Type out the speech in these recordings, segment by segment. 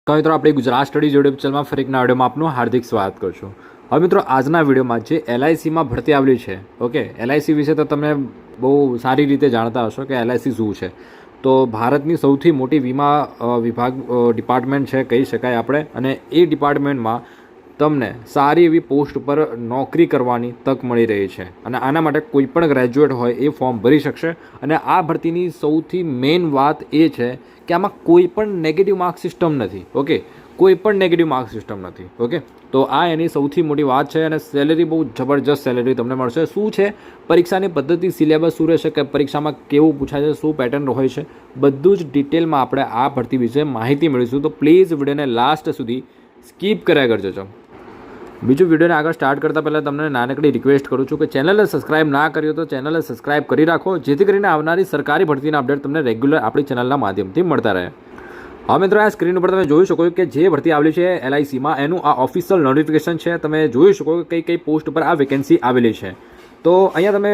તો મિત્રો આપણી ગુજરાત સ્ટડીઝ યુટ્યુબ ચેનલમાં ફરી એકના વિડીયોમાં આપનું હાર્દિક સ્વાગત કરું છું. હવે મિત્રો આજના વિડીયોમાં જે એલઆઈસીમાં ભરતી આવેલી છે, ઓકે, એલઆઈસી વિશે તો તમે બહુ સારી રીતે જાણતા હશો કે એલઆઈસી શું છે. તો ભારતની સૌથી મોટી વીમા વિભાગ ડિપાર્ટમેન્ટ છે કહી શકાય આપણે, અને એ ડિપાર્ટમેન્ટમાં તમને સારી એવી પોસ્ટ પર નોકરી કરવાની તક મળી રહી છે. અને આના માટે કોઈ પણ ગ્રેજ્યુએટ હોય એ ફોર્મ ભરી શકશે. અને આ ભરતીની સૌથી મેઇન વાત એ છે કે આમાં કોઈ પણ નેગેટિવ માર્ક સિસ્ટમ નથી. ઓકે, કોઈ પણ નેગેટિવ માર્ક સિસ્ટમ નથી. ઓકે, તો આ એની સૌથી મોટી વાત છે. અને સેલેરી બહુ જબરજસ્ત સેલેરી તમને મળશે. શું છે પરીક્ષાની પદ્ધતિ, સિલેબસ શું રહેશે, કે પરીક્ષામાં કેવું પૂછાય છે, શું પેટર્ન હોય છે, બધું જ ડિટેલમાં આપણે આ ભરતી વિશે માહિતી મેળવીશું. તો પ્લીઝ વિડીયોને લાસ્ટ સુધી સ્કીપ કર્યા કરજો. બીજું, વિડીયોને આગળ સ્ટાર્ટ કરતાં પહેલાં તમને નાનકડી રિક્વેસ્ટ કરું છું કે ચેનલને સબસ્ક્રાઇબ ના કર્યો તો ચેનલને સબસ્ક્રાઇબ કરી રાખો, જેથી કરીને આવનારી સરકારી ભરતીના અપડેટ તમને રેગ્યુલર આપણી ચેનલના માધ્યમથી મળતા રહે. હવે મિત્રો, આ સ્ક્રીન ઉપર તમે જોઈ શકો કે જે ભરતી આવેલી છે એલઆઈસીમાં, એનું આ ઓફિશિયલ નોટિફિકેશન છે. તમે જોઈ શકો કે કઈ પોસ્ટ પર આ વેકેન્સી આવેલી છે. તો અહીંયા તમે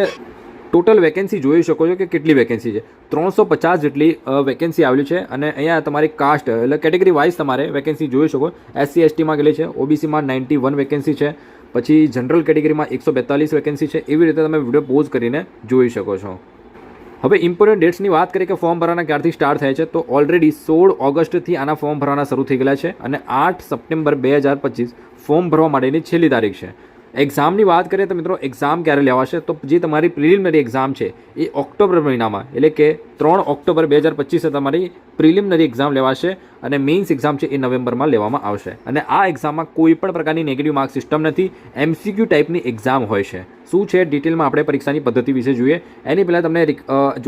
ટોટલ વેકેન્સી જોઈ શકો છો કે કેટલી વેકેન્સી છે. 350 જેટલી વેકેન્સી આવેલી છે. અને અહીંયા તમારી કાસ્ટ એટલે કેટેગરી વાઇઝ તમારે વેકેન્સી જોઈ શકો. SC STમાં કેટલી છે, OBCમાં 91 વેકેન્સી છે, પછી જનરલ કેટેગરીમાં 142 વેકેન્સી છે. એવી રીતે તમે વિડીયો પોઝ કરીને જોઈ શકો છો. હવે ઇમ્પોર્ટન્ટ ડેટ્સની વાત કરીએ કે ફોર્મ ભરવાના ક્યારથી સ્ટાર્ટ થાય છે, તો ઓલરેડી 16 ઓગસ્ટથી આના ફોર્મ ભરવાના શરૂ થઈ ગયેલા છે. અને 8 સપ્ટેમ્બર 2025 ફોર્મ ભરવા માટેની છેલ્લી તારીખ છે. એક્ઝામની વાત કરીએ તો મિત્રો, એક્ઝામ ક્યારે લેવાશે, તો જે તમારી પ્રિલિમિનરી એક્ઝામ છે એ ઓક્ટોબર મહિનામાં, એટલે કે 3 ઓક્ટોબર 2025 તમારી પ્રિલિમિનરી એક્ઝામ લેવાશે. અને મેઇન્સ એક્ઝામ છે એ નવેમ્બરમાં લેવામાં આવશે. અને આ એક્ઝામમાં કોઈ પણ પ્રકારની નેગેટિવ માર્ક સિસ્ટમ નથી, MCQ ટાઈપની એક્ઝામ હોય છે. શું છે ડિટેલમાં આપણે પરીક્ષાની પદ્ધતિ વિશે જોઈએ. એની પહેલાં તમને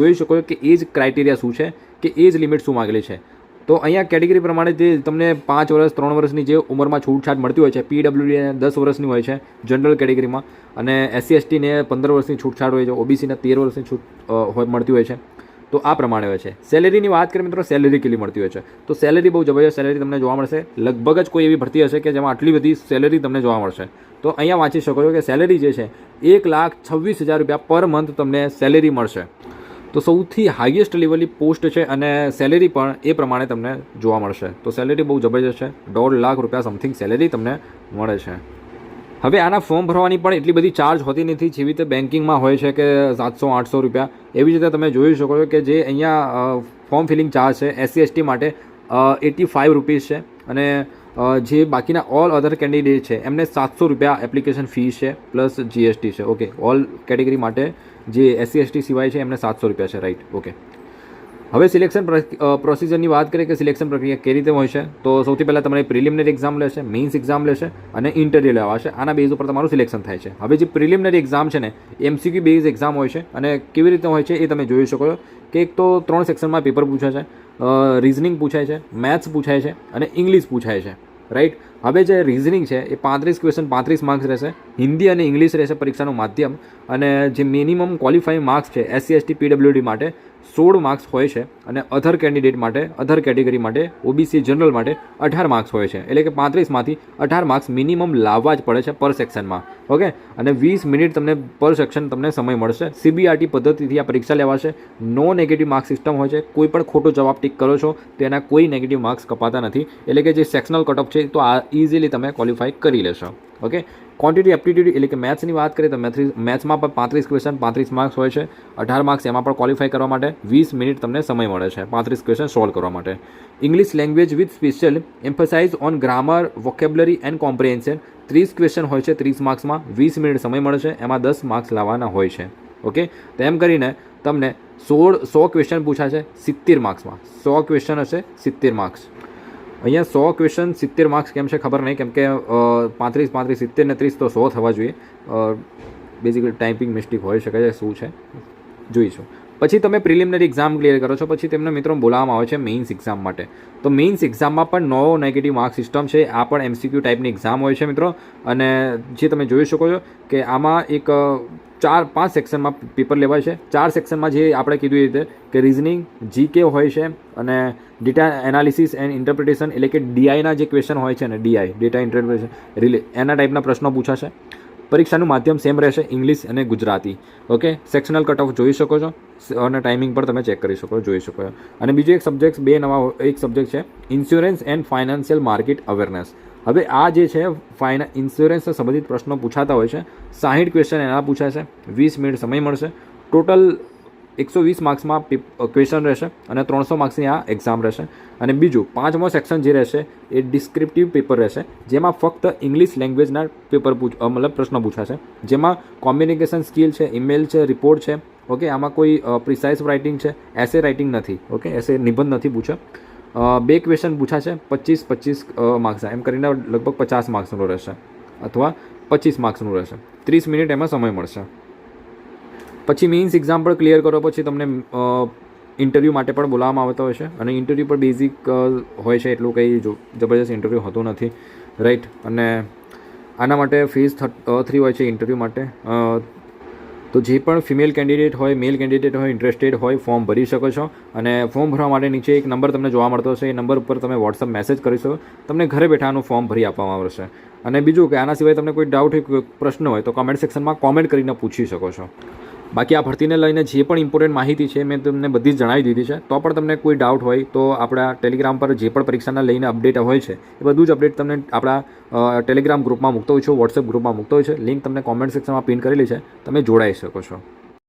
જોઈ શકો કે એજ ક્રાઇટેરિયા શું છે, કે એજ લિમિટ શું માગેલી છે. તો અહીંયા કેટેગરી પ્રમાણે જે તમને 5 વર્ષ 3 વર્ષની જે ઉંમરમાં છૂટછાટ મળતી હોય છે, PWD 10 વર્ષની હોય છે જનરલ કેટેગરીમાં, અને SC ST ને 15 વર્ષની છૂટછાટ હોય છે, OBC ને 13 વર્ષની છૂટ મળતી હોય છે. તો આ પ્રમાણે હોય છે. સેલેરીની વાત કરીએ મિત્રો, સેલેરી કેટલી મળતી હોય છે, તો સેલેરી બહુ જબરજસ્ત સેલેરી તમને જોવા મળશે. લગભગ જ કોઈ એવી ભરતી હશે કે જેમાં આટલી બધી સેલેરી તમને જોવા મળશે. તો અહીંયા વાંચી શકો છો કે સેલેરી જે છે 1,26,000 રૂપિયા પર મંથ તમને સેલેરી મળશે. તો સૌથી હાઈએસ્ટ લેવલની પોસ્ટ છે, અને સેલેરી પણ એ પ્રમાણે તમને જોવા મળશે. તો સેલેરી બહુ જબરજસ્ત છે. 1.5 લાખ રૂપિયા સમથિંગ સેલેરી તમને મળે છે. હવે આના ફોર્મ ભરવાની પણ એટલી બધી ચાર્જ હોતી નથી, જેવી રીતે બેન્કિંગમાં હોય છે કે 700-800 રૂપિયા. એવી રીતે તમે જોઈ શકો છો કે જે અહીંયા ફોર્મ ફિલિંગ ચાર્જ છે SC ST માટે 85 રૂપીસ છે. અને જે બાકીના ઓલ અધર કેન્ડિડેટ છે એમને 700 રૂપિયા એપ્લિકેશન ફીસ છે, પ્લસ GST છે. ઓકે, ઓલ કેટેગરી માટે જે SC ST સિવાય છે એમને 700 રૂપિયા છે, રાઈટ. ઓકે, હવે સિલેક્શન પ્રોસિજરની વાત કરીએ કે સિલેક્શન પ્રક્રિયા કેવી રીતે હોય છે. તો સૌથી પહેલાં તમારી પ્રિલિમિનરી એક્ઝામ લેશે, મેઇન્સ એક્ઝામ લેશે, અને ઇન્ટરવ્યૂ લેવાશે. આના બેઝ ઉપર તમારું સિલેક્શન થાય છે. હવે જે પ્રિલિમિનરી એક્ઝામ છે ને, MCQ બેઝ એક્ઝામ હોય છે. અને કેવી રીતે હોય છે એ તમે જોઈ શકો છો કે એક તો 3 સેક્શનમાં પેપર પૂછાય છે, રિઝનિંગ પૂછાય છે, મેથ્સ પૂછાય છે, અને ઇંગ્લિશ પૂછાય છે, રાઈટ. હવે જે રિઝનિંગ છે એ 35 ક્વેશ્ચન 35 માર્ક્સ રહેશે. હિન્દી અને ઇંગ્લિશ રહેશે પરીક્ષાનું માધ્યમ. અને જે મિનિમમ ક્વોલિફાઈંગ માર્ક્સ છે SC ST PWD માટે 16 માર્ક્સ હોય છે. અને અધર કેન્ડિડેટ માટે, અધર કેટેગરી માટે, OBC જનરલ માટે 18 માર્ક્સ હોય છે. એટલે કે 35માંથી 18 માર્ક્સ મિનિમમ લાવવા જ પડે છે પર સેક્શનમાં. ઓકે, અને 20 મિનિટ તમને પર સેક્શન તમને સમય મળશે. CBRT પદ્ધતિથી આ પરીક્ષા લેવાશે. નો નેગેટિવ માર્ક સિસ્ટમ હોય છે. કોઈ પણ ખોટો જવાબ ટિક કરો છો તો એના કોઈ નેગેટિવ માર્ક્સ કપાતા નથી. એટલે કે જે સેક્શનલ કટઓફ છે તો આ ઇઝીલી તમે ક્વોલિફાય કરી લેશો. ઓકે, ક્વોન્ટિટી એપ્ટિટ્યૂડ એટલે કે મેથ્સની વાત કરીએ તો મેથ્સમાં પણ 35 ક્વેશ્ચન 35 માર્ક્સ હોય છે. 18 માર્ક્સ એમાં પણ ક્વોલિફાય કરવા માટે 20 મિનિટ તમને સમય મળે છે 35 ક્વેશ્ચન સોલ્વ કરવા માટે. English language with special emphasize on grammar, vocabulary and comprehension 30 question હોય છે 30 માર્ક્સમાં. 20 મિનિટ સમય મળે છે, એમાં 10 માર્ક્સ લાવવાના હોય છે. ઓકે, તેમ કરીને તમને 100 ક્વેશ્ચન પૂછાશે 70 માર્ક્સમાં. 100 ક્વેશ્ચન હશે 70 માર્ક્સ. અહીંયા 100 ક્વેશ્ચન 70 માર્ક્સ કેમ છે ખબર નહીં, કેમ કે 35 35 70 ને 30 તો 100 થવા જોઈએ. બેઝિકલી ટાઈપિંગ મિસ્ટેક હોઈ શકે છે, શું છે જોઈશું. પછી તમે પ્રિલિમિનરી એક્ઝામ ક્લિયર કરો છો, પછી તેમને મિત્રો બોલાવવામાં આવે છે મેઇન્સ એક્ઝામ માટે. તો મેઇન્સ એક્ઝામમાં પણ નો નેગેટિવ માર્ક સિસ્ટમ છે. આ પણ MCQ ટાઈપની એક્ઝામ હોય છે મિત્રો. અને જે તમે જોઈ શકો છો કે આમાં એક 4-5 સેક્શનમાં પેપર લેવાય છે. 4 સેક્શનમાં જે આપણે કીધું એ રીતે કે રિઝનિંગ, GK હોય છે, અને ડેટા એનાલિસિસ એન્ડ ઇન્ટરપ્રિટેશન એટલે કે DIના જે ક્વેશ્ચન હોય છે ને, DI ડેટા ઇન્ટરપ્રિટેશન એના ટાઈપના પ્રશ્નો પૂછાશે. પરીક્ષાનું માધ્યમ સેમ રહેશે, ઇંગ્લિશ અને Gujarati. Okay, sectional cut off જોઈ શકો છો અને ટાઈમિંગ પણ તમે ચેક કરી શકો, જોઈ શકો છો. અને બીજો એક સબ્જેક્ટ, બે નવા એક સબ્જેક્ટ છે insurance and financial market awareness. હવે આ જે છે ઇન્સ્યોરન્સને સંબંધિત પ્રશ્નો પૂછાતા હોય છે. 60 ક્વેશ્ચન એના પૂછાશે, 20 મિનિટ સમય મળશે. ટોટલ 120 માર્ક્સમાં ક્વેશ્ચન રહેશે અને 300 માર્ક્સની આ એક્ઝામ રહેશે. અને બીજું 5મો સેક્શન જે રહેશે એ ડિસ્ક્રિપ્ટિવ પેપર રહેશે, જેમાં ફક્ત ઇંગ્લિશ લેંગ્વેજના પેપર મતલબ પ્રશ્નો પૂછાશે, જેમાં કોમ્યુનિકેશન સ્કિલ છે, ઈમેલ છે, રિપોર્ટ છે. ઓકે, આમાં કોઈ પ્રિસાઇઝ રાઇટિંગ છે, એસે રાઇટિંગ નથી. ઓકે, એસે નિબંધ નથી પૂછે. 2 ક્વેશ્ચન પૂછાશે, 25 માર્ક્સના, એમ કરીને લગભગ 50 માર્ક્સનું રહેશે અથવા 25 માર્ક્સનું રહેશે. 30 મિનિટ એમાં સમય મળશે. પછી મીન્સ એક્ઝામ પણ ક્લિયર કરો પછી તમને ઇન્ટરવ્યૂ માટે પણ બોલાવવામાં આવતા હોય છે. અને ઇન્ટરવ્યૂ પણ બેઝિક હોય છે, એટલું કંઈ જબરજસ્ત ઇન્ટરવ્યૂ હોતું નથી, રાઈટ. અને આના માટે ફીસ 3 હોય છે ઇન્ટરવ્યૂ માટે. તો જે પણ ફિમેલ કેન્ડિડેટ હોય, મેલ કેન્ડિડેટ હોય, ઇન્ટરેસ્ટેડ હોય, ફોર્મ ભરી શકો છો. અને ફોર્મ ભરવા માટે નીચે એક નંબર તમને જોવા મળતો હશે, એ નંબર ઉપર તમે વોટ્સઅપ મેસેજ કરી શકો, તમને ઘરે બેઠાનું ફોર્મ ભરી આપવામાં આવશે. અને બીજું કે આના સિવાય તમને કોઈ ડાઉટ હોય, કોઈ પ્રશ્ન હોય તો કોમેન્ટ સેક્શનમાં કોમેન્ટ કરીને પૂછી શકો છો. બાકી આ ભરતીને લઈને જે પણ ઇમ્પોર્ટન્ટ માહિતી છે મેં તમને બધી જ જણાવી દીધી છે. તો પણ તમને કોઈ ડાઉટ હોય તો આપણા ટેલિગ્રામ પર જે પણ પરીક્ષાના લઈને અપડેટ હોય છે એ બધું જ અપડેટ તમને આપણા ટેલિગ્રામ ગ્રુપમાં મૂકતો હોય છે, વોટ્સએપ ગ્રુપમાં મૂકતો હોય છે. લિંક તમને કોમેન્ટ સેક્શનમાં પિન કરેલી છે, તમે જોડાઈ શકો છો.